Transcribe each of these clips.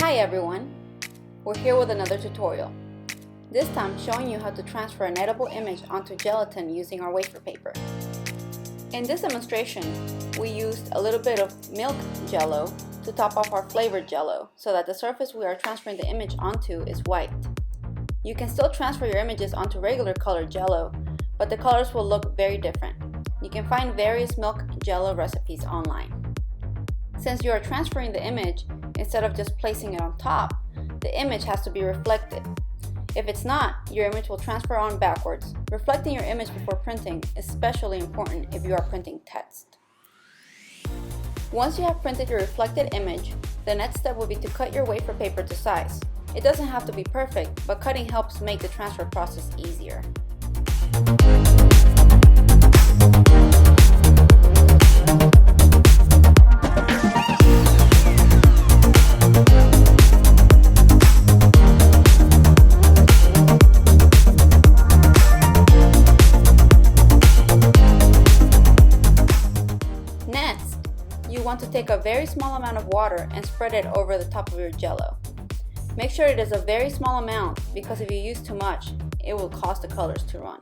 Hi everyone! We're here with another tutorial. This time showing you how to transfer an edible image onto gelatin using our wafer paper. In this demonstration, we used a little bit of milk Jello to top off our flavored Jello so that the surface we are transferring the image onto is white. You can still transfer your images onto regular colored Jello, but the colors will look very different. You can find various milk Jello recipes online. Since you are transferring the image, instead of just placing it on top, the image has to be reflected. If it's not, your image will transfer on backwards. Reflecting your image before printing is especially important if you are printing text. Once you have printed your reflected image, the next step will be to cut your wafer paper to size. It doesn't have to be perfect, but cutting helps make the transfer process easier. Next, you want to take a very small amount of water and spread it over the top of your Jello. Make sure it is a very small amount because if you use too much, it will cause the colors to run.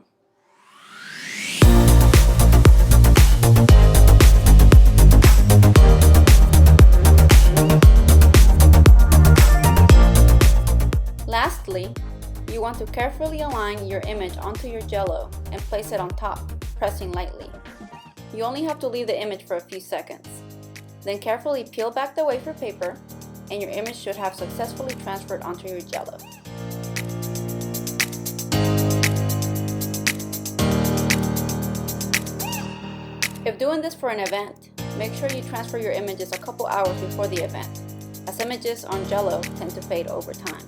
Lastly, you want to carefully align your image onto your Jello and place it on top, pressing lightly. You only have to leave the image for a few seconds. Then carefully peel back the wafer paper and your image should have successfully transferred onto your Jello. If doing this for an event, make sure you transfer your images a couple hours before the event, as images on Jello tend to fade over time.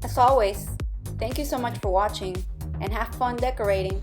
As always, thank you so much for watching and have fun decorating.